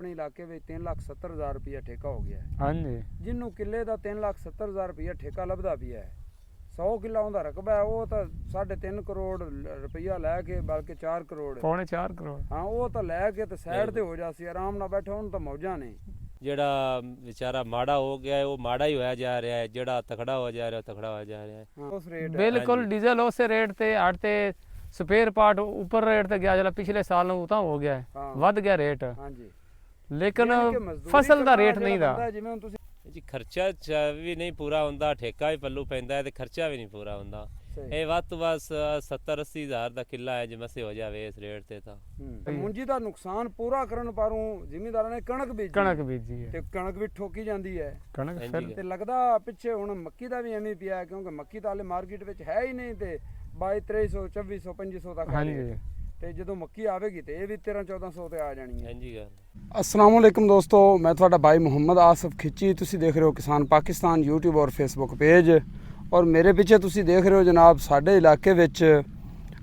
ਆਪਣੇ ਇਲਾਕੇ ਵਿੱਚ 3,70,000 ਰੁਪਇਆ ਠੇਕਾ ਹੋ ਗਿਆ ਹੈ। ਹਾਂਜੀ ਜਿਹਨੂੰ ਕਿੱਲੇ ਦਾ 3,70,000 ਰੁਪਇਆ ਠੇਕਾ ਲੱਭਦਾ ਪਿਆ ਹੈ, 100 ਕਿੱਲਾ ਉਹਦਾ ਰਕਬਾ ਹੈ, ਉਹ ਤਾਂ 3.5 ਕਰੋੜ ਰੁਪਇਆ ਲੈ ਕੇ, ਬਲਕਿ 4 ਕਰੋੜ, ਪੌਣੇ 4 ਕਰੋੜ। ਹਾਂ ਉਹ ਤਾਂ ਲੈ ਕੇ ਤੇ ਸਾਈਡ ਤੇ ਹੋ ਜਾਸੀ, ਆਰਾਮ ਨਾਲ ਬੈਠਾ, ਉਹਨੂੰ ਤਾਂ ਮੌਜਾਂ ਨੇ। ਜਿਹੜਾ ਵਿਚਾਰਾ ਮਾੜਾ ਹੋ ਗਿਆ ਹੈ, ਉਹ ਮਾੜਾ ਹੀ ਹੋਇਆ ਜਾ ਰਿਹਾ ਹੈ, ਜਿਹੜਾ ਤਕੜਾ ਹੋ ਜਾ ਰਿਹਾ ਉਹ ਤਕੜਾ ਹੋ ਜਾ ਰਿਹਾ ਹੈ। ਹਾਂ, ਉਸ ਰੇਟ ਬਿਲਕੁਲ ਡੀਜ਼ਲ ਉਸੇ ਰੇਟ ਤੇ ਅੱਡ ਤੇ ਸਪੇਅਰ ਪਾਰਟ ਉੱਪਰ ਰੇਟ ਤੇ ਗਿਆ, ਜਿਹੜਾ ਪਿਛਲੇ ਸਾਲ ਨੂੰ ਤਾਂ ਹੋ ਗਿਆ ਹਾਂ। ਵੱਧ ਗਿਆ ਰੇਟ, ਹਾਂਜੀ, ਲੇਕਿਨ ਯਾਨੀ ਕਿ ਮਜ਼ਦੂਰੀ ਫਸਲ ਦਾ ਕਰਨਾ ਰੇਟ ਨਹੀਂ ਜਿਹੜਾ ਦਾ। ਬੰਦਾ, ਜਿਵੇਂ ਹੁਣ ਤੁਸੀਂ ਜੀ ਖਰਚਾ ਵੀ ਨਹੀਂ ਪੂਰਾ ਹੁੰਦਾ, ਠੇਕਾ ਵੀ ਪੱਲੂ ਪੈਂਦਾ ਹੈ ਤੇ ਖਰਚਾ ਵੀ ਨਹੀਂ ਪੂਰਾ ਹੁੰਦਾ। ਸਹੀ। ਇਹ ਵੱਧ ਤੋਂ ਵੱਧ 70-80 ਹਜ਼ਾਰ ਦਾ ਕਿੱਲਾ ਹੈ, ਜੇ ਮਸੇ ਹੋ ਜਾਵੇ ਇਸ ਰੇਟ ਤੇ ਤਾਂ ਤੇ ਮੁੰਜੀ ਦਾ ਨੁਕਸਾਨ ਪੂਰਾ ਕਰਨ ਪਾਰੋਂ ਜ਼ਿਮੀਂਦਾਰਾਂ ਨੇ ਕਣਕ ਬੀਜੀ ਹੈ, ਤੇ ਕਣਕ ਵੀ ਠੋਕੀ ਜਾਂਦੀ ਹੈ। ਕਣਕ ਹਾਂਜੀ। ਫਿਰ ਤੇ ਲੱਗਦਾ ਪਿੱਛੇ ਹੁਣ ਮੱਕੀ ਦਾ ਵੀ ਐਵੇਂ ਪਿਆ, ਕਿਉਂਕਿ ਮੱਕੀ ਤਾਂ ਹਾਲੇ ਮਾਰਕੀਟ ਵਿੱਚ ਹੈ ਹੀ ਨਹੀਂ, ਤੇ 2200, 2300, 2400, 2500 ਤੱਕ ਹਾਂਜੀ ਤੇ ਜਦੋਂ ਮੱਕੀ ਆਵੇਗੀ ਤੇ ਇਹ ਵੀ 1300-1400 ਤੇ ਆ ਜਾਣੀ ਹੈ। ਹਾਂਜੀ ਗੱਲ। अस्सलाम वालेकुम दोस्तों, मैं थोड़ा भाई मुहम्मद आसिफ खिची, तुसी देख रहे हो किसान पाकिस्तान यूट्यूब और फेसबुक पेज, और मेरे पीछे तुसी देख रहे हो जनाब साढ़े इलाके विच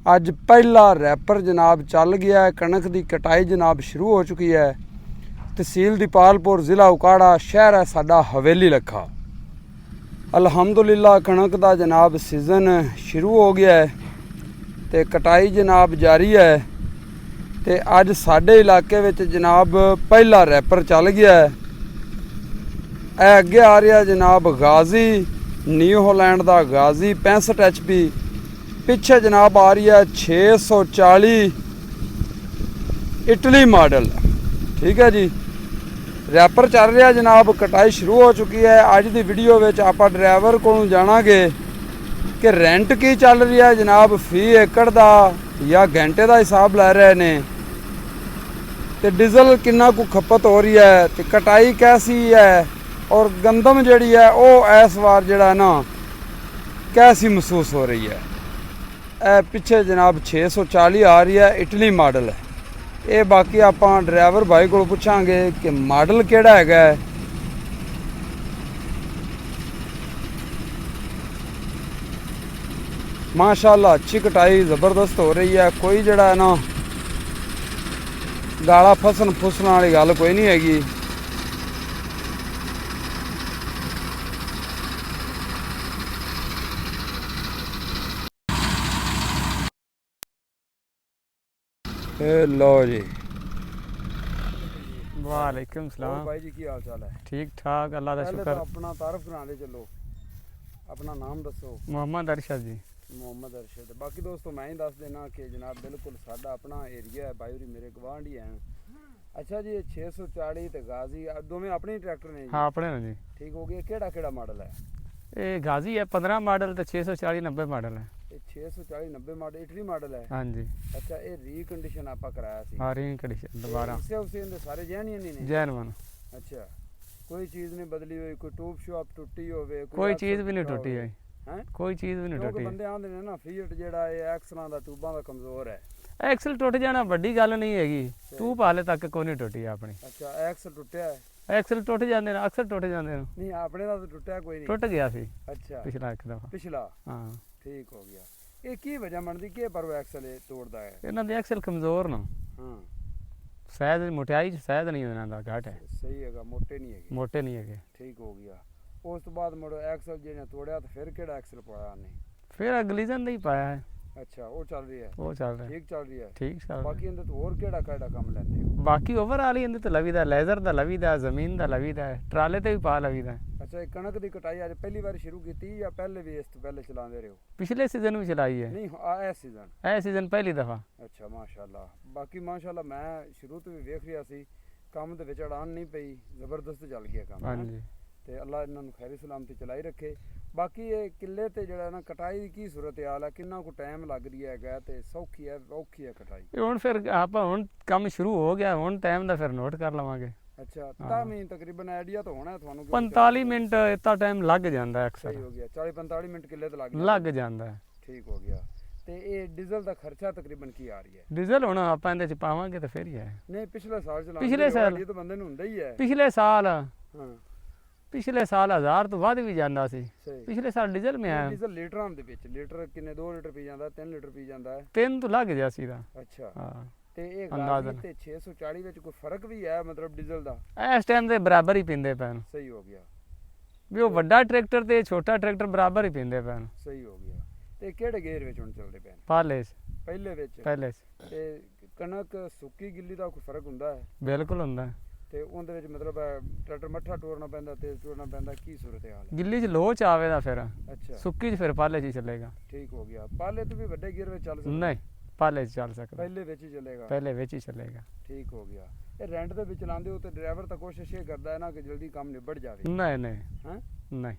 अज पहला रैपर जनाब चल गया है। कणक की कटाई जनाब शुरू हो चुकी है। तहसील दीपालपुर ज़िला उकाड़ा, शहर है साडा हवेली लखा। अलहमदुलिल्लाह कणक का जनाब सीजन शुरू हो गया है ते कटाई जनाब जारी है। ਤੇ ਅੱਜ ਸਾਡੇ ਇਲਾਕੇ ਵਿੱਚ ਜਨਾਬ ਪਹਿਲਾ ਰੈਪਰ ਚੱਲ ਗਿਆ ਹੈ। ਇਹ ਅੱਗੇ ਆ ਰਿਹਾ ਜਨਾਬ ਗਾਜ਼ੀ, ਨਿਊ ਹਾਲੈਂਡ ਦਾ ਗਾਜ਼ੀ 65 HP, ਪਿੱਛੇ ਜਨਾਬ ਆ ਰਹੀ ਹੈ 640 ਇਟਲੀ ਮਾਡਲ। ਠੀਕ ਹੈ ਜੀ, ਰੈਪਰ ਚੱਲ ਰਿਹਾ ਜਨਾਬ, ਕਟਾਈ ਸ਼ੁਰੂ ਹੋ ਚੁੱਕੀ ਹੈ। ਅੱਜ ਦੀ ਵੀਡੀਓ ਵਿੱਚ ਆਪਾਂ ਡਰਾਈਵਰ ਕੋਲੋਂ ਜਾਣਾਂਗੇ ਕਿ ਰੈਂਟ ਕੀ ਚੱਲ ਰਿਹਾ ਜਨਾਬ, ਫੀ ਏਕੜ ਦਾ ਜਾਂ ਘੰਟੇ ਦਾ ਹਿਸਾਬ ਲੈ ਰਹੇ ਨੇ, ਤੇ ਡੀਜ਼ਲ ਕਿੰਨਾ ਕੁ ਖਪਤ ਹੋ ਰਹੀ ਹੈ, ਤੇ ਕਟਾਈ ਕੈਸੀ ਹੈ, ਔਰ ਗੰਦਮ ਜਿਹੜੀ ਹੈ ਉਹ ਇਸ ਵਾਰ ਜਿਹੜਾ ਨਾ ਕੈਸੀ ਮਹਿਸੂਸ ਹੋ ਰਹੀ ਹੈ। ਇਹ ਪਿੱਛੇ ਜਨਾਬ 640 ਆ ਰਹੀ ਹੈ, ਇਟਲੀ ਮਾਡਲ ਹੈ ਇਹ। ਬਾਕੀ ਆਪਾਂ ਡਰਾਈਵਰ ਭਾਈ ਕੋਲ ਪੁੱਛਾਂਗੇ ਕਿ ਮਾਡਲ ਕਿਹੜਾ ਹੈਗਾ ਹੈ। ਮਾਸ਼ਾਅੱਲਾ अच्छी कटाई ज़बरदस्त हो रही है, कोई जड़ा है ना गाला फसन फुसन वाली गल कोई नहीं हैगी। लो जी, वालेकुम और सलाम भाई जी की हाल चाल है? ठीक ठाक, अल्लाह का पहले शुक्र। तो अपना तारफ करा दे, चलो अपना नाम दसो। मोहम्मद अरशद जी। ਮੁਹੰਮਦ ਅਰਸ਼ਦ। ਬਾਕੀ ਦੋਸਤੋ ਮੈਂ ਹੀ ਦੱਸ ਦੇਣਾ ਕਿ ਜਨਾਬ ਬਿਲਕੁਲ ਸਾਡਾ ਆਪਣਾ ਏਰੀਆ ਹੈ, ਬਾਈ ਹੋਰੀ ਮੇਰੇ ਗਵਾਂਢੀ ਹਨ। ਅੱਛਾ ਜੀ, ਇਹ 640 ਤੇ ਗਾਜ਼ੀ ਦੋਵੇਂ ਆਪਣੇ ਹੀ ਟਰੈਕਟਰ ਨੇ ਜੀ? हाँ अपने ने जी। ਠੀਕ ਹੋ ਗਿਆ। ਕਿਹੜਾ ਕਿਹੜਾ ਮਾਡਲ ਹੈ? ये गाजी है 15 मॉडल तो 640 90 मॉडल है। ਇਹ 640 90 ਮਾਡਲ ਇਟਲੀ ਮਾਡਲ ਹੈ। हाँ जी, ਅੱਛਾ, ਇਹ ਰੀਕੰਡੀਸ਼ਨ ਆਪਾਂ ਕਰਾਇਆ ਸੀ? आ रही कंडीशन दोबारा ਇਸੇ ਉਸੇ ਦੇ ਸਾਰੇ ਜੈਨੀਅਨ ਹੀ ਨੇ? जैन वन, ਅੱਛਾ, ਕੋਈ ਚੀਜ਼ ਨਹੀਂ ਬਦਲੀ ਹੋਈ, ਕੋਈ ਟੂਬ ਸ਼ਾਪ ਟੁੱਟੀ ਹੋਵੇ, कोई चीज़ भी नहीं टूटी है, ਹੈ? कोई चीज़ भी नहीं ਕਿਉਂਕਿ टूटी। ਬੰਦੇ ਆਂਦੇ ਨੇ ਨਾ ਫੀਟ ਜਿਹੜਾ ਇਹ ਐਕਸਲਾਂ ਦਾ ਟੂਬਾਂ ਦਾ ਕਮਜ਼ੋਰ ਹੈ। एक्सल टुट जाना बड़ी गल नहीं हैगी, ट्यूब हाले तक कोई नहीं टुटी अपनी। ਅੱਛਾ, ਐਕਸਲ ਟੁੱਟਿਆ ਹੈ? एक्सल टुट जाते हैं, अक्सर टुट जाते हैं। ਨਹੀਂ ਆਪਣੇ ਦਾ ਤਾਂ ਟੁੱਟਿਆ ਕੋਈ ਨਹੀਂ। टुट गया सी ਅੱਛਾ, पिछला एक दफा। ਪਿਛਲਾ हाँ, ਠੀਕ ਹੋ ਗਿਆ। ਇਹ ਕੀ ਵਜ੍ਹਾ ਬਣਦੀ ਕਿ ਪਰ ਐਕਸਲ ਇਹ ਤੋੜਦਾ ਹੈ? इन्हों दे एक्सल कमजोर न, ਹਾਂ, शायद मोटाई शायद नहीं इन्हों दा घट है, ਸਹੀ ਹੈਗਾ, ਮੋਟੇ ਨਹੀਂ ਹੈਗੇ। मोटे नहीं है। ਠੀਕ ਹੋ ਗਿਆ। ਉਸ ਤੋਂ ਬਾਅਦ ਮੁੜ ਐਕਸਲ ਜਿਹਨੇ ਤੋੜਿਆ ਤਾਂ ਫਿਰ ਕਿਹੜਾ ਐਕਸਲ ਪਾਇਆ ਉਹਨੇ? फिर ग्लीजन नहीं पाया है, ਅੱਛਾ, ਉਹ ਚੱਲ ਰਹੀ ਹੈ? वो चल रहा है ਠੀਕ ਚੱਲ ਰਹੀ ਹੈ। ठीक चल रहा ਬਾਕੀ ਇਹਦੇ ਤੋਂ ਹੋਰ ਕਿਹੜਾ ਕਿਹੜਾ ਕੰਮ ਲੈਂਦੇ ਹੋ? है। बाकी ओवरऑल ही इनते तो लवी दा, लेजर दा लवी दा, जमीन दा लवी दा, ट्राले ते भी पा लवी दा। ਅੱਛਾ, ਇਹ ਕਣਕ ਦੀ ਕਟਾਈ ਅੱਜ ਪਹਿਲੀ ਵਾਰ ਸ਼ੁਰੂ ਕੀਤੀ ਜਾਂ ਪਹਿਲੇ ਵੀ ਇਸ ਤੋਂ ਪਹਿਲੇ ਚਲਾਉਂਦੇ ਰਹੇ ਹੋ? पिछले सीजन भी चलाई है, ਨਹੀਂ, ਇਹ ਸੀਜ਼ਨ? ए सीजन पहली दफा। ਅੱਛਾ, ਮਾਸ਼ਾਅੱਲਾ। ਬਾਕੀ ਮਾਸ਼ਾਅੱਲਾ ਮੈਂ ਸ਼ੁਰੂ ਤੋਂ ਵੀ ਵੇਖ ਰਿਹਾ ਸੀ ਕੰਮ ਦੇ ਵਿੱਚ ਅੜਾਨ ਨਹੀਂ ਪਈ, ਜ਼ਬਰਦਸਤ ਚੱਲ ਗਿਆ ਕੰਮ। हाँ ਹੈਂ? जी, ਤੇ ਅੱਲਾ ਇਹਨਾਂ ਨੂੰ ਖੈਰੀ ਸਲਾਮਤੀ ਚਲਾਈ ਰੱਖੇ। ਬਾਕੀ ਇਹ ਕਿੱਲੇ ਤੇ ਜਿਹੜਾ ਨਾ ਕਟਾਈ ਦੀ ਕੀ ਸੂਰਤ ਹਾਲ ਹੈ, ਕਿੰਨਾ ਕੁ ਟਾਈਮ ਲੱਗ ਰਹੀ ਹੈਗਾ, ਤੇ ਸੌਖੀ ਹੈ ਔਖੀ ਹੈ ਕਟਾਈ? ਇਹ ਹੁਣ ਫਿਰ ਆਪਾਂ ਹੁਣ ਕੰਮ ਸ਼ੁਰੂ ਹੋ ਗਿਆ, ਹੁਣ ਟਾਈਮ ਦਾ ਫਿਰ ਨੋਟ ਕਰ ਲਵਾਂਗੇ। ਅੱਛਾ, ਤਾਂ ਵੀ ਤਕਰੀਬਨ ਆਈਡੀਆ ਤਾਂ ਹੋਣਾ ਤੁਹਾਨੂੰ ਕਿ 45 ਮਿੰਟ ਇतना ਟਾਈਮ ਲੱਗ ਜਾਂਦਾ ਹੈ ਸਹੀ ਅਕਸਰ, ਹੋ ਗਿਆ। 40-45 ਮਿੰਟ ਕਿੱਲੇ ਤੇ ਲੱਗ ਜਾਂਦਾ ਹੈ। ਠੀਕ ਹੋ ਗਿਆ। ਤੇ ਇਹ ਡੀਜ਼ਲ ਦਾ ਖਰਚਾ ਤਕਰੀਬਨ ਕੀ ਆ ਰਹੀ ਹੈ? ਡੀਜ਼ਲ ਹੁਣ ਆਪਾਂ ਇਹਦੇ ਚ ਪਾਵਾਂਗੇ ਤਾਂ ਫਿਰ ਹੀ ਹੈ। ਨਹੀਂ, ਪਿਛਲੇ ਸਾਲ ਚਲਾਉਂਦੇ ਪਿਛਲੇ ਸਾਲ ਇਹ ਤਾਂ ਬੰਦੇ ਨੂੰ ਹੁੰਦਾ ਹੀ ਹੈ। ਪਿਛਲੇ ਹਾਂ, ਸਾਲ 1000 ਤੋਂ ਵੱਧ ਵੀ ਜਾਂਦਾ ਸੀ। ਸਹੀ। ਪਿਛਲੇ ਸਾਲ ਡੀਜ਼ਲ ਮੈਂ ਆਇਆ ਡੀਜ਼ਲ ਲੀਟਰਾਂ ਦੇ ਵਿੱਚ ਲੀਟਰ ਕਿੰਨੇ? 2 ਲੀਟਰ ਪੀ ਜਾਂਦਾ, 3 ਲੀਟਰ ਪੀ ਜਾਂਦਾ ਹੈ? 3 ਤੋਂ ਲੱਗ ਗਿਆ ਸੀ ਦਾ। ਅੱਛਾ, ਹਾਂ, ਤੇ ਇਹ ਅੰਦਾਜ਼ਨ। ਗਾਜ਼ੀ ਤੇ 640 ਵਿੱਚ ਕੋਈ ਫਰਕ ਵੀ ਹੈ ਮਤਲਬ ਡੀਜ਼ਲ ਦਾ? ਇਸ ਟਾਈਮ ਦੇ ਬਰਾਬਰ ਹੀ ਪੀਂਦੇ ਪੈਣ ਸਹੀ ਹੋ ਗਿਆ, ਵੀ ਉਹ ਵੱਡਾ ਟਰੈਕਟਰ ਤੇ ਛੋਟਾ ਟਰੈਕਟਰ ਬਰਾਬਰ ਹੀ ਪੀਂਦੇ ਪੈਣ। ਸਹੀ ਹੋ ਗਿਆ। ਤੇ ਕਿਹੜੇ ਗੇਅਰ ਵਿੱਚ ਹੁਣ ਚੱਲਦੇ ਪਏ ਨੇ? ਪਾਲੇ 'ਚ, ਪਹਿਲੇ ਵਿੱਚ। ਪਹਿਲੇ 'ਚ ਤੇ ਕਣਕ ਸੁੱਕੀ ਗਿੱਲੀ ਦਾ ਕੋਈ ਫਰਕ ਹੁੰਦਾ ਹੈ? ਬਿਲਕੁਲ ਹੁੰਦਾ। ਤੇ ਉਹਦੇ ਵਿੱਚ ਮਤਲਬ ਟਰੈਕਟਰ ਮੱਠਾ ਟੋਰਨਾ ਪੈਂਦਾ, ਤੇਜ਼ ਟੋਰਨਾ ਪੈਂਦਾ, ਕੀ ਸੂਰਤ ਹਾਲ ਹੈ? ਗਿੱਲੀ 'ਚ ਲੋਹ ਚ ਆਵੇ ਦਾ ਫਿਰ, ਅੱਛਾ ਸੁੱਕੀ 'ਚ ਫਿਰ ਪਾਲੇ 'ਚ ਹੀ ਚੱਲੇਗਾ। ਠੀਕ ਹੋ ਗਿਆ। ਪਾਲੇ ਤੋਂ ਵੀ ਵੱਡੇ ਗੇਅਰ ਵਿੱਚ ਚੱਲ ਸਕਦਾ? ਨਹੀਂ, ਪਾਲੇ 'ਚ ਚੱਲ ਸਕਦਾ, ਪਹਿਲੇ ਵਿੱਚ ਹੀ ਚੱਲੇਗਾ। ਪਹਿਲੇ ਵਿੱਚ ਹੀ ਚੱਲੇਗਾ। ਠੀਕ ਹੋ ਗਿਆ। ਇਹ ਰੈਂਟ ਦੇ ਵਿੱਚ ਚਲਾਉਂਦੇ ਹੋ ਤੇ ਡਰਾਈਵਰ ਤਾਂ ਕੋਸ਼ਿਸ਼ ਇਹ ਕਰਦਾ ਹੈ ਨਾ ਕਿ ਜਲਦੀ ਕੰਮ ਨਿਬੜ ਜਾਵੇ। ਨਹੀਂ ਨਹੀਂ ਹਾਂ ਨਹੀਂ,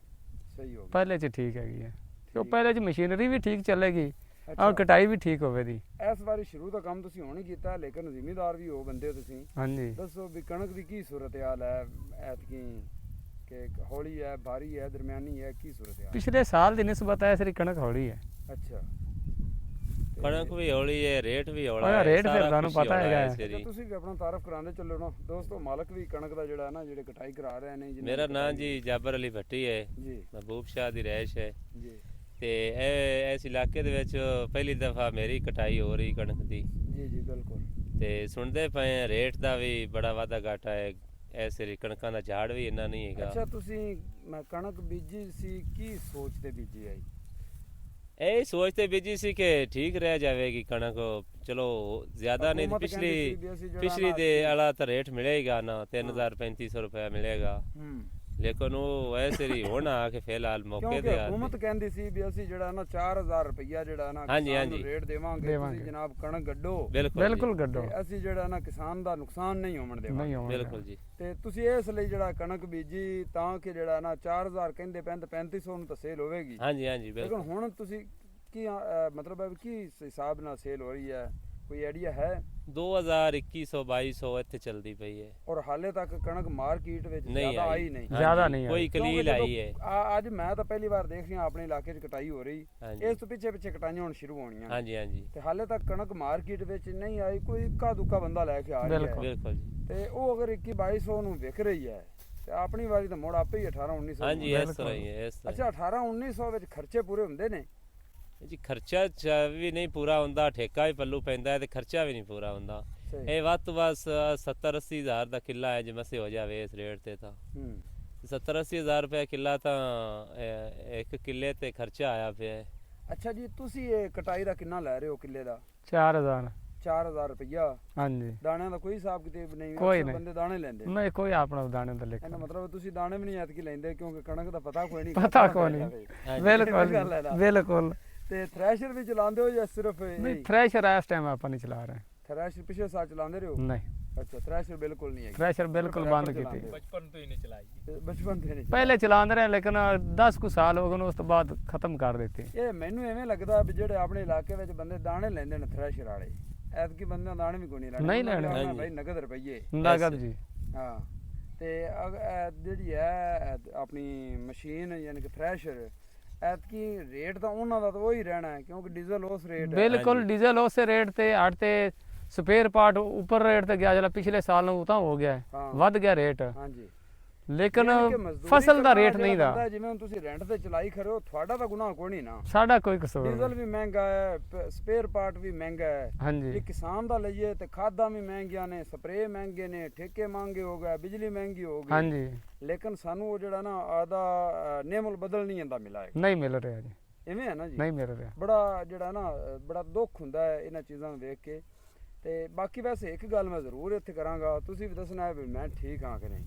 ਸਹੀ ਹੋ ਗਿਆ। ਪਹਿਲੇ 'ਚ ਠੀਕ ਹੈਗੀ ਹੈ, ਉਹ ਠੀਕ। ਪਹਿਲੇ 'ਚ ਮਸ਼ੀਨਰੀ ਵੀ ਠੀਕ ਚੱਲੇਗੀ ਅੱਛਾ, ਔਰ ਕਟਾਈ ਵੀ ਠੀਕ ਹੋਵੇ ਦੀ। ਇਸ ਵਾਰੀ ਸ਼ੁਰੂ ਦਾ ਕੰਮ ਤੁਸੀਂ ਹੁਣ ਹੀ ਕੀਤਾ, ਲੇਕਿਨ ਜ਼ਿਮੀਦਾਰ ਵੀ ਹੋ ਬੰਦੇ ਹੋ ਤੁਸੀਂ। ਹਾਂਜੀ, ਦੱਸੋ ਵੀ ਕਣਕ ਦੀ ਕੀ ਸੂਰਤ ਹਾਲ ਹੈ ਐਤਕੀ, ਕਿ ਹੌਲੀ ਹੈ, ਭਾਰੀ ਹੈ, ਦਰਮਿਆਨੀ ਹੈ, ਕੀ ਸੂਰਤ ਹਾਲ? ਪਿਛਲੇ ਸਾਲ ਦੀ ਨਿਸਬਤ ਹੈ ਸਰੀ ਕਣਕ ਹੌਲੀ ਹੈ। ਅੱਛਾ, ਕਣਕ ਵੀ ਹੌਲੀ ਹੈ, ਰੇਟ ਵੀ ਹੌਲਾ ਉਹਦਾ ਹੈ, ਰੇਟ ਫਿਰ ਸਾਰਾ ਤੁਹਾਨੂੰ ਕੁਛ ਹੀ ਪਤਾ ਹੌਲਾ ਹੈਗਾ ਹੈ ਹੈ। ਇਸ ਵਾਰੀ। ਅੱਛਾ, ਤੁਸੀਂ ਵੀ ਆਪਣਾ ਤਾਰਫ ਕਰਾਉਂਦੇ ਚੱਲੋ ਨਾ ਦੋਸਤੋ। ਮਾਲਕ ਵੀ ਕਣਕ ਦਾ ਜਿਹੜਾ ਨਾ ਜਿਹੜੇ ਕਟਾਈ ਕਰਾ ਰਹੇ ਨੇ ਜਿਹਨਾਂ ਮੇਰਾ ਦੀ ਨਾਂ ਕਟਾਈ- ਜੀ ਜਾਬਰ ਅਲੀ ਭੱਟੀ ਹੈ, ਜੀ ਮਹਿਬੂਬ ਸ਼ਾਹ ਦੀ ਰਹਿਸ਼ ਹੈ। ਜੀ ਤੇ ਇਹ ਇਸ ਇਲਾਕੇ ਦੇ ਵਿੱਚ ਪਹਿਲੀ ਦਫਾ ਮੇਰੀ ਕਟਾਈ ਹੋ ਰਹੀ ਕਣਕ ਦੀ। ਜੀ ਜੀ ਬਿਲਕੁਲ। ਤੇ ਸੁਣਦੇ ਪਏ ਹਾਂ ਰੇਟ ਦਾ ਵੀ ਬੜਾ ਵਾਧਾ ਘਾਟਾ ਹੈ, ਇਸ ਵਾਰੀ ਕਣਕਾਂ ਦਾ ਝਾੜ ਵੀ ਇੰਨਾ ਨਹੀਂ ਹੈਗਾ। ਅੱਛਾ, ਤੁਸੀਂ ਮੈਂ ਕਣਕ ਬੀਜੀ ਸੀ, ਕੀ ਸੋਚ ਤੇ ਬੀਜੀ ਆਈ? ਇਹ ਸੋਚਦੇ ਬੀਜੀ ਸੀ ਕਿ ਠੀਕ ਰਹਿ ਜਾਵੇਗੀ ਕਣਕ, ਚਲੋ ਜ਼ਿਆਦਾ ਨਹੀਂ। ਹਕੂਮਤ ਕਹਿੰਦੀ ਸੀ ਪਿਛਲੀ ਵੀ ਅਸੀਂ ਜਿਹੜਾ ਪਿਛਲੀ ਨਾ ਦੇ ਵਾਲਾ ਤਾਂ ਰੇਟ ਮਿਲੇਗਾ ਨਾ, 3500 ਰੁਪਇਆ ਮਿਲੇਗਾ, ਹੂੰ, ਲੇਕਿਨ ਉਹ ਐਸੇ ਹੀ ਹੁਣ ਆ ਕੇ ਫਿਲਹਾਲ ਮੌਕੇ ਕਿਉਂਕਿ ਤੇ ਆ ਹਕੂਮਤ ਕਹਿੰਦੀ ਸੀ ਵੀ ਅਸੀਂ ਜਿਹੜਾ ਨਾ 4000 ਰੁਪਈਆ ਜਿਹੜਾ ਨਾ ਹਾਂਜੀ, ਕਿਸਾਨ ਨੂੰ ਹਾਂਜੀ। ਰੇਟ ਦੇਵਾਂਗੇ, ਦੇਵਾਂਗੇ। ਤੁਸੀਂ ਜਨਾਬ ਕਣਕ ਗੱਡੋ ਬਿਲਕੁਲ ਜੀ, ਬਿਲਕੁਲ ਗੱਡੋ, ਤੇ ਅਸੀਂ ਜਿਹੜਾ ਨਾ ਕਿਸਾਨ ਦਾ ਨੁਕਸਾਨ ਨਹੀਂ ਹੋਣ ਦੇਵਾਂਗੇ। ਨਹੀਂ ਹੋਵੇਗਾ। ਬਿਲਕੁਲ ਜੀ। ਤੇ ਤੁਸੀਂ ਇਸ ਲਈ ਜਿਹੜਾ ਕਣਕ ਬੀਜੀ ਤਾਂ ਕਿ ਜਿਹੜਾ ਨਾ 4000 ਕਹਿੰਦੇ ਪੈਣ ਤੇ 3500 ਨੂੰ ਤਾਂ ਸੇਲ ਹੋਵੇਗੀ। ਹਾਂਜੀ ਹਾਂਜੀ ਲੇਕਿਨ ਬਿਲਕੁਲ। ਹੁਣ ਤੁਸੀਂ ਕੀ ਮਤਲਬ ਹੈ ਵੀ ਕੀ ਹਿਸਾਬ ਨਾਲ ਸੇਲ ਹੋ ਰਹੀ ਹੈ, ਕੋਈ ਆਈਡੀਆ ਹੈ? 2000 2100 2200 ਇੱਥੇ ਚੱਲਦੀ ਪਈ ਹੈ। ਔਰ ਹਾਲੇ ਤੱਕ ਕਣਕ ਮਾਰਕੀਟ ਵਿੱਚ ਨਹੀਂ ਜ਼ਿਆਦਾ ਆਈ ਆਈ ਨਹੀਂ। ਜ਼ਿਆਦਾ ਹਾਂਜੀ, ਨਹੀਂ ਆਈ। ਕੋਈ ਕਿਉਂਕਿ ਕਲੀਲ ਆਈ ਹੈ। ਅੱਜ ਮੈਂ ਤਾਂ ਪਹਿਲੀ ਵਾਰ ਦੇਖ ਰਿਹਾ ਆਪਣੇ ਇਲਾਕੇ 'ਚ ਕਟਾਈ ਹੋ ਰਹੀ, ਹਾਂਜੀ ਇਸ ਤੋਂ ਪਿੱਛੇ ਪਿੱਛੇ ਕਟਾਈਆਂ ਹੁਣ ਸ਼ੁਰੂ ਹੋਣੀਆਂ। ਹਾਂਜੀ ਹਾਂਜੀ ਤੇ ਹਾਲੇ ਤੱਕ ਕਣਕ ਮਾਰਕੀਟ ਵਿੱਚ ਨਹੀਂ ਆਈ, ਕੋਈ ਇੱਕਾ ਦੁੱਕਾ ਬੰਦਾ ਲੈ ਕੇ ਆ ਰਿਹਾ ਬਿਲਕੁਲ। ਹੈ। ਬਿਲਕੁਲ ਜੀ। ਤੇ ਉਹ ਅਗਰ 21 2200 ਨੂੰ ਵਿਕ ਰਹੀ ਹੈ ਤੇ ਆਪਣੀ ਵਾਰੀ ਤਾਂ ਮੁੜ ਆਪੇ ਹੀ 18 1900 ਹਾਂਜੀ ਨੂੰ। ਇਸ ਤਰ੍ਹਾਂ ਹੀ ਹੈ, ਇਸ ਤਰ੍ਹਾਂ ਅੱਛਾ, 18 1900 ਵਿੱਚ ਖਰਚੇ ਪੂਰੇ ਹੁੰਦੇ ਨੇ? ਹੀ। ਜੀ ਖਰਚਾ ਵੀ ਨਹੀਂ ਪੂਰਾ ਹੁੰਦਾ, ਠੇਕਾ ਵੀ ਪੱਲੂ ਪੈਂਦਾ ਹੈ ਤੇ ਖਰਚਾ ਵੀ ਨਹੀਂ ਪੂਰਾ ਹੁੰਦਾ। ਸਹੀ। ਇਹ ਵੱਧ ਤੋਂ ਵੱਧ 70 80 ਹਜ਼ਾਰ ਦਾ ਕਿੱਲਾ ਹੈ, ਜੇ ਮਸੇ ਹੋ ਜਾਵੇ ਇਸ ਰੇਟ ਤੇ ਤਾਂ ਹੂੰ 70 80 ਹਜ਼ਾਰ ਰੁਪਏ ਕਿੱਲਾ ਤਾਂ ਇੱਕ ਕਿੱਲੇ ਤੇ ਖਰਚਾ ਆਇਆ ਪਿਆ ਹੈ। ਅੱਛਾ ਜੀ, ਤੁਸੀਂ ਇਹ ਕਟਾਈ ਦਾ ਕਿੰਨਾ ਲੈ ਰਹੇ ਹੋ ਕਿੱਲੇ ਦਾ? 4000। 4000 ਰੁਪਈਆ। ਹਾਂਜੀ, ਦਾਣਿਆਂ ਦਾ ਕੋਈ ਹਿਸਾਬ ਕਿਤਾਬ ਨਹੀਂ? ਕੋਈ ਅਕਸਰ ਨਹੀਂ। ਬੰਦੇ ਦਾਣੇ ਲੈਂਦੇ ਨੇ। ਨਹੀਂ ਕੋਈ ਆਪਣਾ ਦਾਣੇ ਦਾ ਲਿਖ ਇਹਦਾ ਮਤਲਬ ਤੁਸੀਂ ਦਾਣੇ ਵੀ ਨਹੀਂ ਐਤਕੀ ਲੈਂਦੇ ਕਿਉਂਕਿ ਕਣਕ ਦਾ ਪਤਾ ਕੋਈ ਨਹੀਂ। ਪਤਾ ਕੋਈ ਨਹੀਂ। ਹਾਂਜੀ। ਬਿਲਕੁਲ ਗੱਲ ਹੈ ਨਾ। ਬਿਲਕੁਲ। ਤੇ ਥ੍ਰੈਸ਼ਰ ਵੀ ਚਲਾਉਂਦੇ ਹੋ ਜਾਂ ਸਿਰਫ ਨਹੀਂ, ਥ੍ਰੈਸ਼ਰ ਇਸ ਟਾਈਮ ਆਪਾਂ ਨਹੀਂ ਚਲਾ ਰਹੇ। ਥ੍ਰੈਸ਼ਰ ਪਿਛਲੇ ਸਾਲ ਚਲਾਉਂਦੇ ਰਹੇ ਹੋ? ਨਹੀਂ, ਅੱਛਾ, ਥ੍ਰੈਸ਼ਰ ਬਿਲਕੁਲ ਨਹੀਂ ਹੈ। ਥ੍ਰੈਸ਼ਰ ਬਿਲਕੁਲ ਬੰਦ ਕੀਤੀ। ਬਚਪਨ ਤੋਂ ਹੀ ਨਹੀਂ ਚਲਾਈ ਜੀ। ਬਚਪਨ ਤੋਂ ਨਹੀਂ। ਪਹਿਲੇ ਚਲਾਉਂਦੇ ਰਹੇ ਲੇਕਿਨ 10 ਕੁ ਸਾਲ ਹੋ ਗਏ ਨੇ, ਉਸ ਤੋਂ ਬਾਅਦ ਖਤਮ ਕਰ ਦਿੱਤੀ। ਇਹ ਮੈਨੂੰ ਐਵੇਂ ਲੱਗਦਾ ਵੀ ਜਿਹੜੇ ਆਪਣੇ ਇਲਾਕੇ ਵਿੱਚ ਬੰਦੇ ਦਾਣੇ ਲੈਂਦੇ ਨੇ ਥ੍ਰੈਸ਼ਰ ਵਾਲੇ, ਐਤਕੀ ਬੰਦਿਆਂ ਦਾਣੇ ਵੀ ਕੋਈ ਨਹੀਂ ਲੈਣੇ। ਨਹੀਂ ਉਹਨਾਂ ਲੈਣੇ। ਨੇ ਹਾਂਜੀ। ਭਾਈ ਨਗਦ ਰੁਪਈਏ। ਨਗਦ ਜੀ। ਹਾਂ, ਤੇ ਜਿਹੜੀ ਹੈ ਆਪਣੀ ਮਸ਼ੀਨ ਯਾਨੀ ਕਿ ਥ੍ਰੈਸ਼ਰ, ਐਤਕੀ ਰੇਟ ਤਾਂ ਉਹਨਾਂ ਦਾ ਤਾਂ ਉਹੀ ਰਹਿਣਾ ਹੈ ਕਿਉਂਕਿ ਡੀਜ਼ਲ ਉਸ ਰੇਟ ਹੈ। ਬਿਲਕੁਲ ਹਾਂਜੀ। ਡੀਜ਼ਲ ਉਸੇ ਰੇਟ ਤੇ ਅੱਡ ਤੇ ਸਪੇਅਰ ਪਾਰਟ ਉੱਪਰ ਰੇਟ ਤੇ ਗਿਆ, ਜਿਹੜਾ ਪਿਛਲੇ ਸਾਲ ਨੂੰ ਤਾਂ ਹੋ ਗਿਆ ਹੈ, ਹਾਂ। ਵੱਧ ਗਿਆ ਰੇਟ, ਹਾਂਜੀ, ਲੇਕਿਨ ਯਾਨੀ ਕਿ ਮਜ਼ਦੂਰੀ ਫਸਲ ਦਾ ਕਰਨਾ ਰੇਟ ਨਹੀਂ ਜਿਹੜਾ ਦਾ। ਬੰਦਾ, ਜਿਵੇਂ ਹੁਣ ਤੁਸੀਂ ਰੈਂਟ ਤੇ ਚਲਾਈ ਖਰੇ ਹੋ, ਤੁਹਾਡਾ ਤਾਂ ਗੁਨਾਹ ਕੋਈ ਨਹੀਂ ਨਾ। ਸਾਡਾ ਕੋਈ ਕਸੂਰ ਡੀਜ਼ਲ ਨਹੀਂ। ਵੀ ਮਹਿੰਗਾ ਹੈ, ਸਪੇਅਰ ਪਾਰਟ ਵੀ ਮਹਿੰਗਾ ਹੈ। ਜੇ ਹਾਂਜੀ ਕਿਸਾਨ ਦਾ ਲਈਏ ਤੇ ਖਾਦਾਂ ਵੀ ਮਹਿੰਗੀਆਂ ਨੇ, ਸਪਰੇ ਮਹਿੰਗੇ ਨੇ, ਠੇਕੇ ਮਹਿੰਗੇ ਹੋ ਗਏ, ਬਿਜਲੀ ਮਹਿੰਗੀ ਹੋ ਗਈ। ਹਾਂਜੀ, ਲੇਕਿਨ ਸਾਨੂੰ ਉਹ ਜਿਹੜਾ ਨਾ ਆਦਾ ਨੇਮੁਲ ਬਦਲ ਨਹੀਂ ਜਾਂਦਾ ਮਿਲਾ ਹੈ। ਨਹੀਂ ਮਿਲ ਰਿਹਾ ਜੀ, ਇਵੇਂ ਹੈ ਨਾ ਜੀ। ਨਹੀਂ ਮਿਲ ਰਿਹਾ। ਬੜਾ ਜਿਹੜਾ ਨਾ ਬੜਾ ਦੁੱਖ ਹੁੰਦਾ ਹੈ ਇਹਨਾਂ ਚੀਜ਼ਾਂ ਨੂੰ ਵੇਖ ਕੇ। ਤੇ ਬਾਕੀ ਵੈਸੇ ਇੱਕ ਗੱਲ ਮੈਂ ਜ਼ਰੂਰ ਇੱਥੇ ਕਰਾਂਗਾ, ਤੁਸੀਂ ਵੀ ਦੱਸਣਾ ਹੈ ਵੀ ਮੈਂ ਠੀਕ ਹਾਂ ਕਿ ਨਹੀਂ।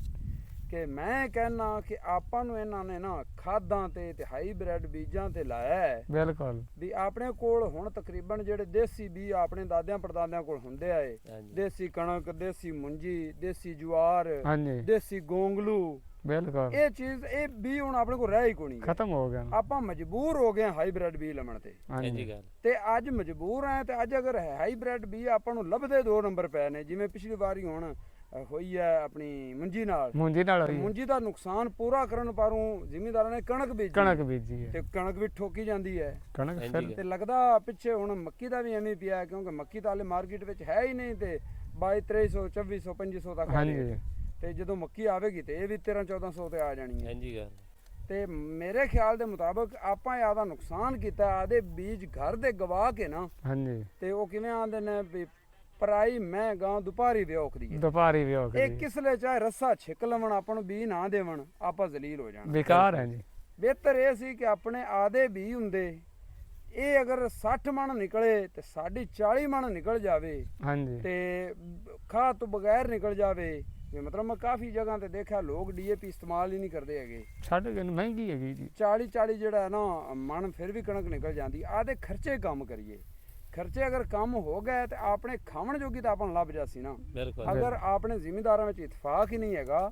ਕਿ ਮੈਂ ਕਹਿਣਾ ਕਿ ਆਪਾਂ ਨੂੰ ਇਹਨਾਂ ਨੇ ਨਾ ਖਾਦਾਂ ਤੇ ਹਾਈਬ੍ਰਿਡ ਬੀਜਾਂ ਤੇ ਲਾਇਆ ਹੈ। ਬਿਲਕੁਲ ਵੀ ਆਪਣੇ ਕੋਲ ਹੁਣ ਤਕਰੀਬਨ ਜਿਹੜੇ ਦੇਸੀ ਬੀਜ ਆਪਣੇ ਦਾਦਿਆਂ ਪੜਦਾਦਿਆਂ ਕੋਲ ਹੁੰਦੇ ਆਏ, ਹਾਂਜੀ। ਦੇਸੀ ਕਣਕ, ਦੇਸੀ ਮੁੰਜੀ, ਦੇਸੀ ਜਵਾਰ, ਹਾਂਜੀ ਦੇਸੀ ਗੋਂਗਲੂ, ਬਿਲਕੁਲ ਇਹ ਚੀਜ਼ ਇਹ ਬੀ ਹੁਣ ਆਪਣੇ ਕੋਲ ਰਹਿ ਹੀ ਕੋਈ ਨਹੀਂ। ਖਤਮ ਹੋ ਗਿਆ। ਆਪਾਂ ਮਜਬੂਰ ਹੋ ਗਏ ਹਾਈਬ੍ਰਿਡ ਬੀ ਲਵਣ ਤੇ। ਹਾਂਜੀ ਹਾਂਜੀ ਗੱਲ। ਤੇ ਅੱਜ ਮਜਬੂਰ ਆ ਤੇ ਅੱਜ ਅਗਰ ਹਾਈਬ੍ਰਿਡ ਬੀ ਆਪਾਂ ਨੂੰ ਲੱਭਦੇ 2 ਨੰਬਰ ਪਏ ਨੇ, ਜਿਵੇਂ ਪਿਛਲੀ ਵਾਰੀ ਹੁਣ ਹੋਈ ਹੈ ਆਪਣੀ ਮੁੰਜੀ ਨਾਲ। ਮੂੰਜੀ ਨਾਲ ਹੋਈ ਹੈ। ਮੁੰਜੀ ਦਾ ਨੁਕਸਾਨ ਪੂਰਾ ਕਰਨ ਪਾਰੋਂ ਜ਼ਿਮੀਂਦਾਰਾਂ ਨੇ ਕਣਕ ਬੀਜੀ, ਕਣਕ ਬੀਜੀ ਹੈ। ਤੇ ਕਣਕ ਵੀ ਠੋਕੀ ਜਾਂਦੀ ਹੈ। ਕਣਕ ਹਾਂਜੀ। ਫਿਰ ਤੇ ਲੱਗਦਾ ਪਿੱਛੇ ਹੁਣ ਮੱਕੀ ਦਾ ਵੀ ਐਵੇਂ ਪਿਆ, ਕਿਉਂਕਿ ਮੱਕੀ ਤਾਂ ਹਾਲੇ ਮਾਰਕੀਟ ਵਿੱਚ ਹੈ ਹੀ ਨਹੀਂ। ਤੇ 2200 2300 2500 ਤੱਕ ਆ ਹਾਂਜੀ ਰਹੀ ਹੈ। ਤੇ ਜਦੋਂ ਮੱਕੀ ਆਵੇਗੀ ਤੇ ਇਹ ਵੀ 13 1400 ਤੇ ਆ ਜਾਣੀ ਹੈ। ਹਾਂਜੀ ਗੱਲ। ਤੇ ਮੇਰੇ ਖਿਆਲ ਦੇ ਮੁਤਾਬਕ ਆਪਾਂ ਇਹਦਾ ਨੁਕਸਾਨ ਕੀਤਾ, ਆਦੇ ਬੀਜ ਘਰ ਦੇ ਗਵਾ ਕੇ ਨਾ। ਹਾਂਜੀ ਤੇ ਉਹ ਕਿਵੇਂ ਆਂਦੇ ਨੇ ਵੀ ਪਰਾਈ ਮੈਂ ਗਾਂ ਦੁਪਾਰੀ ਵਿਓਖਦੀ ਹੈ। ਦੁਪਾਰੀ ਵੀ ਹੋ ਇਹ ਗਈ ਕਿਸਲੇ ਚਾਹੇ ਰੱਸਾ ਛਿੱਕ ਲਵਣ ਆਪਾਂ ਨੂੰ ਬੀ ਨਾ ਦੇਵਣ ਆਪਾਂ ਜ਼ਲੀਲ ਹੋ ਜਾਣਾ। ਬੇਕਾਰ ਹੈ ਜੀ। ਬਿਹਤਰ ਇਹ ਸੀ ਕਿ ਆਪਣੇ ਆਦੇ ਬੀ ਹੁੰਦੇ, ਇਹ ਅਗਰ 60 ਮਣ ਨਿਕਲੇ ਤੇ ਸਾਡੀ 40 ਮਣ ਨਿਕਲ ਜਾਵੇ ਹਾਂਜੀ ਤੇ ਖਾਦ ਤੋਂ ਬਗੈਰ ਨਿਕਲ ਜਾਵੇ। ਵੀ ਮਤਲਬ ਮੈਂ ਕਾਫੀ ਜਗ੍ਹਾ ਤੇ ਦੇਖਿਆ ਲੋਕ ਡੀਏਪੀ ਇਸਤੇਮਾਲ ਹੀ ਨਹੀਂ ਕਰਦੇ ਹੈਗੇ। ਸਾਡੇ ਕੋਲ ਮਹਿੰਗੀ ਹੈਗੀ ਜੀ। 40 ਜਿਹੜਾ ਹੈ ਨਾ ਮਣ ਫਿਰ ਵੀ ਕਣਕ ਨਿਕਲ ਜਾਂਦੀ। ਆਦੇ ਖਰਚੇ ਕੰਮ ਕਰੀਏ, ਖਰਚੇ ਅਗਰ ਕੰਮ ਹੋ ਗਏ ਤੇ ਆਪਣੇ ਖਾਵਣ ਜੋਗੀ ਤਾਂ ਆਪਾਂ ਨੂੰ ਲੱਭ ਜਾਸੀ ਨਾ। ਬਿਲਕੁਲ ਅਗਰ ਆਪਣੇ ਜ਼ਿਮੀਂਦਾਰਾਂ ਵਿੱਚ ਇਤਫਾਕ ਹੀ ਨਹੀਂ ਹੈਗਾ,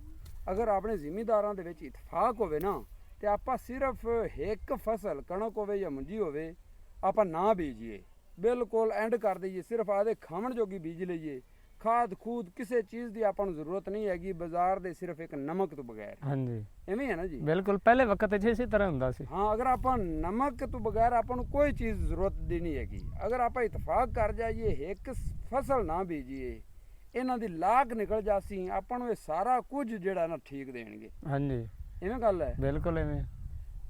ਅਗਰ ਆਪਣੇ ਜ਼ਿਮੀਂਦਾਰਾਂ ਦੇ ਵਿੱਚ ਇਤਫਾਕ ਹੋਵੇ ਨਾ ਤੇ ਆਪਾਂ ਸਿਰਫ ਇੱਕ ਫਸਲ ਕਣਕ ਹੋਵੇ ਜਾਂ ਮੁੰਜੀ ਹੋਵੇ ਆਪਾਂ ਨਾ ਬੀਜੀਏ, ਬਿਲਕੁਲ ਐਂਡ ਕਰ ਦਈਏ, ਸਿਰਫ ਆਦੇ ਖਾਵਣ ਜੋਗੀ ਬੀਜ ਲਈਏ। ਖਾਦ ਖੂਦ ਕਿਸੇ ਚੀਜ਼ ਦੀ ਆਪਾਂ ਨੂੰ ਜ਼ਰੂਰਤ ਨਹੀਂ ਹੈਗੀ ਬਾਜ਼ਾਰ ਦੇ, ਸਿਰਫ ਇੱਕ ਨਮਕ ਤੋਂ ਬਗੈਰ। ਹਾਂਜੀ ਐਵੇਂ ਹੈ ਨਾ ਜੀ। ਬਿਲਕੁਲ ਪਹਿਲੇ ਵਕਤ 'ਚ ਇਸੇ ਤਰ੍ਹਾਂ ਹੁੰਦਾ ਸੀ। ਹਾਂ, ਅਗਰ ਆਪਾਂ ਨਮਕ ਤੋਂ ਬਗੈਰ ਆਪਾਂ ਨੂੰ ਕੋਈ ਚੀਜ਼ ਜ਼ਰੂਰਤ ਦੀ ਨਹੀਂ ਹੈਗੀ। ਅਗਰ ਆਪਾਂ ਇਤਫਾਕ ਕਰ ਜਾਈਏ ਇੱਕ ਫਸਲ ਨਾ ਬੀਜੀਏ, ਇਹਨਾਂ ਦੀ ਲਾਗ ਨਿਕਲ ਜਾਸੀ, ਆਪਾਂ ਨੂੰ ਇਹ ਸਾਰਾ ਕੁਝ ਜਿਹੜਾ ਨਾ ਠੀਕ ਦੇਣਗੇ। ਹਾਂਜੀ ਐਵੇਂ ਗੱਲ ਹੈ ਬਿਲਕੁਲ ਐਵੇਂ।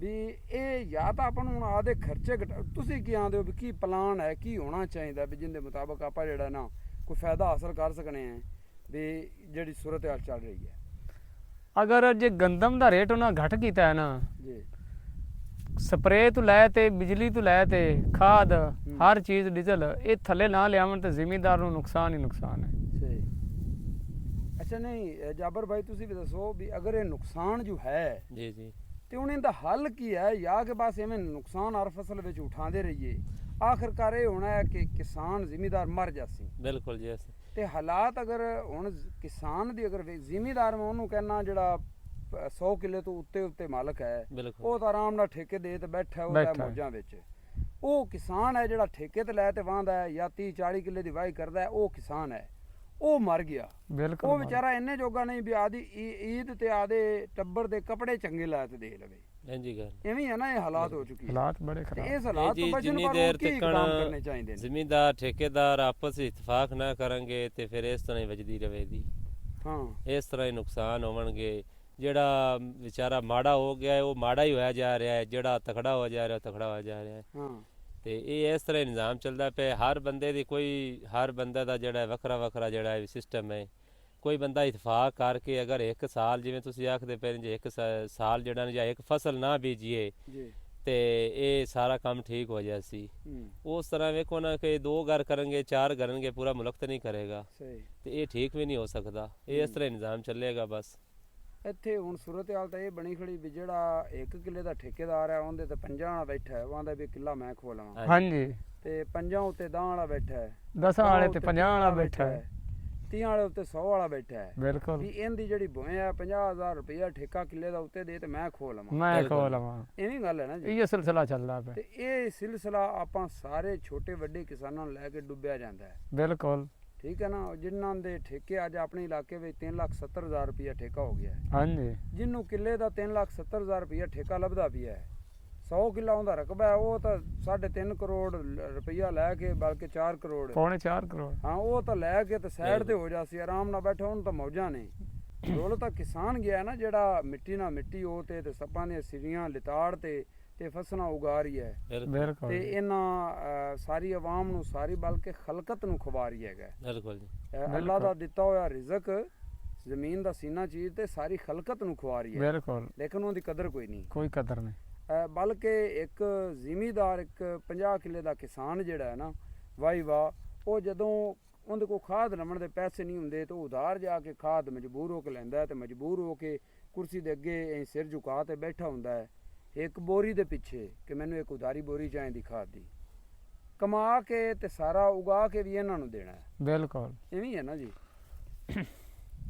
ਵੀ ਇਹ ਜਾਂ ਤਾਂ ਆਪਾਂ ਨੂੰ ਹੁਣ ਆਦੇ ਖਰਚੇ ਤੁਸੀਂ ਕੀ ਆਂਦੇ ਹੋ ਵੀ ਕੀ ਪਲਾਨ ਹੈ, ਕੀ ਹੋਣਾ ਚਾਹੀਦਾ ਵੀ ਜਿੰਦੇ ਮੁਤਾਬਕ ਆਪਾਂ ਜਿਹੜਾ ਨਾ ਕੋਈ ਫਾਇਦਾ ਹਾਸਲ ਕਰ ਸਕਨੇ ਆ ਵੀ ਜਿਹੜੀ ਸੂਰਤ ਹਾਲ ਚੱਲ ਰਹੀ ਹੈ। ਅਗਰ ਜੇ ਗੰਦਮ ਦਾ ਰੇਟ ਉਹਨਾਂ ਘਟ ਕੀਤਾ ਹੈ ਨਾ ਜੀ ਸਪਰੇ ਤੋਂ ਲੈ ਤੇ ਬਿਜਲੀ ਤੋਂ ਲੈ ਤੇ ਖਾਦ ਹਰ ਚੀਜ਼ ਡੀਜ਼ਲ ਇਹ ਥੱਲੇ ਨਾ ਲਿਆਵਣ ਤੇ ਜ਼ਿਮੀਂਦਾਰ ਨੂੰ ਨੁਕਸਾਨ ਹੀ ਨੁਕਸਾਨ ਹੈ। ਸਹੀ। ਅੱਛਾ ਨਹੀਂ ਜਾਬਰ ਭਾਈ ਤੁਸੀਂ ਵੀ ਦੱਸੋ ਵੀ ਅਗਰ ਇਹ ਨੁਕਸਾਨ ਜੋ ਹੈ ਜੀ ਜੀ ਤੇ ਹੁਣ ਇਹਦਾ ਹੱਲ ਕੀ ਹੈ? ਜਾਂ ਕਿ ਬਸ ਐਵੇਂ ਨੁਕਸਾਨ ਹਰ ਫਸਲ ਵਿੱਚ ਉਠਾਉਂਦੇ ਰਹੀਏ, ਆਖਿਰਕਾਰ ਇਹ ਹੋਣਾ ਹੈ ਕਿ ਕਿਸਾਨ ਜ਼ਿਮੀਂਦਾਰ ਮਰ ਜਾਸੀ। ਬਿਲਕੁਲ ਜੀ ਤੇ ਹਾਲਾਤ ਅਗਰ ਹੁਣ ਕਿਸਾਨ ਦੀ ਅਗਰ ਜ਼ਿਮੀਂਦਾਰ ਮੈਂ ਉਹਨੂੰ ਕਹਿਣਾ ਜਿਹੜਾ 100 ਕਿੱਲੇ ਤੋਂ ਉੱਤੇ ਮਾਲਕ ਹੈ, ਬਿਲਕੁਲ ਉਹ ਤਾਂ ਆਰਾਮ ਨਾਲ ਠੇਕੇ ਦੇ ਤੇ ਬੈਠਾ ਉਹਦਾ ਮੌਜਾਂ ਵਿੱਚ। ਉਹ ਕਿਸਾਨ ਹੈ ਜਿਹੜਾ ਠੇਕੇ ਤੇ ਲੈ ਤੇ ਵਾਹੁੰਦਾ ਹੈ ਜਾਂ 30-40 ਕਿੱਲੇ ਦੀ ਵਾਹੀ ਕਰਦਾ ਹੈ, ਉਹ ਕਿਸਾਨ ਹੈ, ਉਹ ਮਰ ਗਿਆ। ਬਿਲਕੁਲ ਉਹ ਵਿਚਾਰਾ ਇੰਨੇ ਜੋਗਾ ਨਹੀਂ ਵੀ ਆਦੀ ਈਦ ਤੇ ਆਦੇ ਟੱਬਰ ਦੇ ਕੱਪੜੇ ਚੰਗੇ ਲਾ ਤੇ ਦੇ ਲਵੇ। ਇੰਜੀ ਗੱਲ ਐਵੇਂ ਹੈ ਨਾ, ਇਹ ਹਾਲਾਤ ਹੋ ਚੁੱਕੀ ਹੈ। ਹਾਲਾਤ ਬੜੇ ਤੇ ਖਰਾਬ। ਇਸ ਹਾਲਾਤ ਤੋਂ ਬਚਣ ਜਿੰਨੀ ਪਰ ਦੇਰ ਕੀ ਤੱਕ ਕੰਮ ਕਰਨੇ ਚਾਹੀਦੇ ਨੇ? ਜ਼ਿਮੀਂਦਾਰ ਠੇਕੇਦਾਰ ਆਪਸ ਵਿੱਚ ਇਤਫਾਕ ਨਾ ਕਰਨਗੇ ਤੇ ਫਿਰ ਇਸ ਤਰ੍ਹਾਂ ਹੀ ਵਜਦੀ ਰਹੇਗੀ। ਹਾਂ ਇਸ ਤਰ੍ਹਾਂ ਹੀ ਨੁਕਸਾਨ ਹੋਣਗੇ। ਜਿਹੜਾ ਵਿਚਾਰਾ ਮਾੜਾ ਹੋ ਗਿਆ ਹੈ ਉਹ ਮਾੜਾ ਹੀ ਹੋਇਆ ਜਾ ਰਿਹਾ ਹੈ, ਜਿਹੜਾ ਤਕੜਾ ਹੋ ਜਾ ਰਿਹਾ ਉਹ ਤਕੜਾ ਹੋ ਜਾ ਰਿਹਾ ਹੈ। ਹਾਂ ਤੇ ਇਹ ਇਸ ਤਰ੍ਹਾਂ ਹੀ ਨਿਜ਼ਾਮ ਚੱਲਦਾ ਪਿਆ। ਹਰ ਬੰਦੇ ਦੀ ਹਰ ਬੰਦੇ ਦਾ ਜਿਹੜਾ ਵੱਖਰਾ ਜਿਹੜਾ ਹੈ ਸਿਸਟਮ ਹੈ। ਕੋਈ ਬੰਦਾ ਇਤਫਾਕ ਕਰਕੇ ਅਗਰ ਇੱਕ ਸਾਲ ਜਿਵੇਂ ਤੁਸੀਂ ਆਖਦੇ ਪਏ ਜੇ ਇੱਕ ਸਾਲ ਜਿਹੜਾ ਨਾ ਜਾਂ ਇੱਕ ਫਸਲ ਨਾ ਬੀਜੀਏ ਜੀ ਤੇ ਇਹ ਸਾਰਾ ਕੰਮ ਠੀਕ ਹੋ ਜਾਏ ਸੀ। ਉਸ ਤਰ੍ਹਾਂ ਵੇਖੋ ਨਾ ਕਿ 2 ਘਰ ਕਰਨਗੇ 4 ਕਰਨਗੇ, ਪੂਰਾ ਮੁਲਕ ਤਾਂ ਨਹੀਂ ਕਰੇਗਾ। ਸਹੀ। ਤੇ ਇਹ ਠੀਕ ਵੀ ਨਹੀਂ ਹੋ ਸਕਦਾ। ਇਹ ਇਸ ਤਰ੍ਹਾਂ ਨਿਜ਼ਾਮ ਚੱਲੇਗਾ ਬਸ। ਇੱਥੇ ਹੁਣ ਸੂਰਤ ਹਾਲ ਤਾਂ ਇਹ ਬਣੀ ਖੜੀ ਵੀ ਜਿਹੜਾ 1 ਕਿੱਲੇ ਦਾ ਠੇਕੇਦਾਰ ਹੈ ਉਹਦੇ ਤੇ 5 ਵਾਲਾ ਬੈਠਾ ਹੈ, ਉਹ ਆਂਦਾ ਵੀ ਕਿੱਲਾ ਮੈਂ ਖੋਲਵਾਂ। ਹਾਂਜੀ ਤੇ 5 ਉੱਤੇ 10 ਵਾਲਾ ਬੈਠਾ ਹੈ, 10 ਵਾਲੇ ਤੇ 50 ਵਾਲਾ ਬੈਠਾ ਹੈ, 30 ਵਾਲੇ ਉੱਤੇ 100 ਵਾਲਾ ਬੈਠਾ ਹੈ। ਬਿਲਕੁਲ ਵੀ ਇਹਦੀ ਜਿਹੜੀ ਭੂਏ ਹੈ 50,000 ਰੁਪਇਆ ਠੇਕਾ ਕਿੱਲੇ ਦਾ ਉੱਤੇ ਦੇ ਤੇ ਮੈਂ ਖੋ ਲਵਾਂ। ਮੈਂ ਖੋਲ ਲਵਾਂ। ਐਵੇਂ ਗੱਲ ਹੈ ਨਾ ਜੀ। ਇਹ ਸਿਲਸਿਲਾ ਚੱਲਦਾ ਪਿਆ। ਤੇ ਇਹ ਸਿਲਸਿਲਾ ਆਪਾਂ ਸਾਰੇ ਛੋਟੇ ਵੱਡੇ ਕਿਸਾਨਾਂ ਨੂੰ ਲੈ ਕੇ ਡੁੱਬਿਆ ਜਾਂਦਾ ਹੈ। ਬਿਲਕੁਲ ਠੀਕ ਹੈ ਨਾ। ਜਿਨ੍ਹਾਂ ਦੇ ਠੇਕੇ ਅੱਜ ਆਪਣੇ ਇਲਾਕੇ ਵਿੱਚ 3,70,000 ਰੁਪਇਆ ਠੇਕਾ ਹੋ ਗਿਆ ਹੈ। ਹਾਂਜੀ ਜਿਹਨੂੰ ਕਿੱਲੇ ਦਾ 3,70,000 ਰੁਪਇਆ ਠੇਕਾ ਲੱਭਦਾ ਪਿਆ ਹੈ, 100 ਕਿੱਲਾ ਉਹਦਾ ਰਕਬਾ ਹੈ, ਉਹ ਤਾਂ 3.5 ਕਰੋੜ ਰੁਪਇਆ ਲੈ ਕੇ ਬਲਕਿ 4 ਕਰੋੜ ਪੌਣੇ 4 ਕਰੋੜ ਹਾਂ ਉਹ ਤਾਂ ਲੈ ਕੇ ਤੇ ਸਾਈਡ ਤੇ ਹੋ ਜਾਸੀ, ਆਰਾਮ ਨਾਲ ਬੈਠਾ, ਉਹਨੂੰ ਤਾਂ ਮੌਜਾਂ ਨੇ। ਰੋਲ ਤਾਂ ਕਿਸਾਨ ਗਿਆ ਨਾ ਜਿਹੜਾ ਮਿੱਟੀ ਨਾਲ ਮਿੱਟੀ ਉਹ ਤੇ ਸੱਪਾਂ ਦੀਆਂ ਸਿਰੀਆਂ ਲਿਤਾੜ ਤੇ ਫਸਲਾਂ ਉਗਾ ਰਹੀ ਹੈ। ਬਿਲਕੁਲ ਤੇ ਇਹਨਾਂ ਸਾਰੀ ਆਵਾਮ ਨੂੰ ਸਾਰੀ ਬਲਕਿ ਖਲਕਤ ਨੂੰ ਖਵਾ ਰਹੀ ਹੈਗਾ। ਬਿਲਕੁਲ ਜੀ। ਅੱਲਾਹ ਦਾ ਦਿੱਤਾ ਹੋਇਆ ਰਿਜ਼ਕ ਜ਼ਮੀਨ ਦਾ ਸੀਨਾ ਚੀਜ਼ ਤੇ ਸਾਰੀ ਖਲਕਤ ਨੂੰ ਖਵਾ ਰਹੀ ਹੈ। ਬਿਲਕੁਲ ਲੇਕਿਨ ਉਹਦੀ ਕਦਰ ਕੋਈ ਨਹੀਂ। ਕੋਈ ਕਦਰ ਨਹੀਂ। ਬਲਕਿ ਇੱਕ ਜ਼ਿਮੀਦਾਰ ਇੱਕ 50 ਕਿੱਲੇ ਦਾ ਕਿਸਾਨ ਜਿਹੜਾ ਹੈ ਨਾ ਵਾਹੀ ਵਾਹ, ਉਹ ਜਦੋਂ ਉਹਦੇ ਕੋਲ ਖਾਦ ਲਵਣ ਦੇ ਪੈਸੇ ਨਹੀਂ ਹੁੰਦੇ ਤਾਂ ਉਧਾਰ ਜਾ ਕੇ ਖਾਦ ਮਜਬੂਰ ਹੋ ਕੇ ਲੈਂਦਾ ਤੇ ਮਜਬੂਰ ਹੋ ਕੇ ਕੁਰਸੀ ਦੇ ਅੱਗੇ ਸਿਰ ਝੁਕਾ ਤੇ ਬੈਠਾ ਹੁੰਦਾ ਹੈ ਇੱਕ ਬੋਰੀ ਦੇ ਪਿੱਛੇ ਕਿ ਮੈਨੂੰ ਇੱਕ ਉਧਾਰੀ ਬੋਰੀ ਚਾਹੀਦੀ ਖਾਦ ਦੀ, ਕਮਾ ਕੇ ਤੇ ਸਾਰਾ ਉਗਾ ਕੇ ਵੀ ਇਹਨਾਂ ਨੂੰ ਦੇਣਾ ਹੈ। ਬਿਲਕੁਲ ਇਵੇਂ ਹੈ ਨਾ ਜੀ।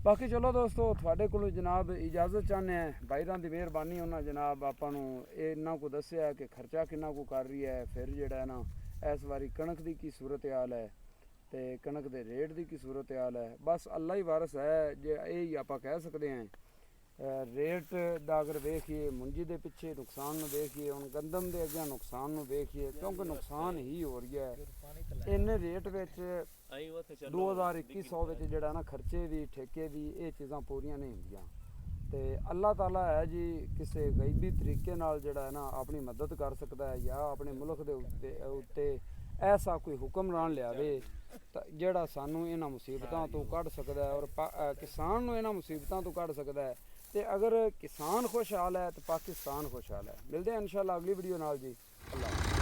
ਬਾਕੀ ਚਲੋ ਦੋਸਤੋ ਤੁਹਾਡੇ ਕੋਲੋਂ ਜਨਾਬ ਇਜਾਜ਼ਤ ਚਾਹੁੰਦੇ ਹਾਂ। ਬਾਈਰਾਂ ਦੀ ਮਿਹਰਬਾਨੀ ਉਹਨਾਂ ਜਨਾਬ ਆਪਾਂ ਨੂੰ ਇਹ ਇੰਨਾ ਕੁ ਦੱਸਿਆ ਕਿ ਖਰਚਾ ਕਿੰਨਾ ਕੁ ਕਰ ਰਹੀ ਹੈ, ਫਿਰ ਜਿਹੜਾ ਨਾ ਇਸ ਵਾਰੀ ਕਣਕ ਦੀ ਕੀ ਸੂਰਤ ਹਾਲ ਹੈ ਤੇ ਕਣਕ ਦੇ ਰੇਟ ਦੀ ਕੀ ਸੂਰਤ ਹਾਲ ਹੈ। ਬਸ ਅੱਲਾ ਹੀ ਵਾਰਸ ਹੈ, ਜੇ ਇਹ ਹੀ ਆਪਾਂ ਕਹਿ ਸਕਦੇ ਹਾਂ। ਰੇਟ ਦਾ ਅਗਰ ਵੇਖੀਏ, ਮੁੰਜੀ ਦੇ ਪਿੱਛੇ ਨੁਕਸਾਨ ਨੂੰ ਵੇਖੀਏ, ਹੁਣ ਗੰਦਮ ਦੇ ਅੱਗੇ ਨੁਕਸਾਨ ਨੂੰ ਵੇਖੀਏ, ਕਿਉਂਕਿ ਨੁਕਸਾਨ ਹੀ ਹੋ ਰਿਹਾ ਹੈ। ਇੰਨੇ ਰੇਟ ਵਿੱਚ 2021 ਵਿੱਚ ਜਿਹੜਾ ਨਾ ਖਰਚੇ ਵੀ ਠੇਕੇ ਵੀ ਇਹ ਚੀਜ਼ਾਂ ਪੂਰੀਆਂ ਨਹੀਂ ਹੁੰਦੀਆਂ। ਤੇ ਅੱਲਾਹ ਤਾਲਾ ਹੈ ਜੀ ਕਿਸੇ ਗੈਬੀ ਤਰੀਕੇ ਨਾਲ ਜਿਹੜਾ ਹੈ ਨਾ ਆਪਣੀ ਮਦਦ ਕਰ ਸਕਦਾ ਹੈ ਜਾਂ ਆਪਣੇ ਮੁਲਕ ਦੇ ਉੱਤੇ ਐਸਾ ਕੋਈ ਹੁਕਮਰਾਨ ਲਿਆਵੇ ਤਾਂ ਜਿਹੜਾ ਸਾਨੂੰ ਇਹਨਾਂ ਮੁਸੀਬਤਾਂ ਤੋਂ ਕੱਢ ਸਕਦਾ ਹੈ ਔਰ ਕਿਸਾਨ ਨੂੰ ਇਹਨਾਂ ਮੁਸੀਬਤਾਂ ਤੋਂ ਕੱਢ ਸਕਦਾ ਹੈ। ਤੇ ਅਗਰ ਕਿਸਾਨ ਖੁਸ਼ਹਾਲ ਹੈ ਤਾਂ ਪਾਕਿਸਤਾਨ ਖੁਸ਼ਹਾਲ ਹੈ। ਮਿਲਦੇ ਹਾਂ ਇਨਸ਼ਾਅੱਲਾ ਅਗਲੀ ਵੀਡੀਓ ਨਾਲ ਜੀ। ਅੱਲਾਹ।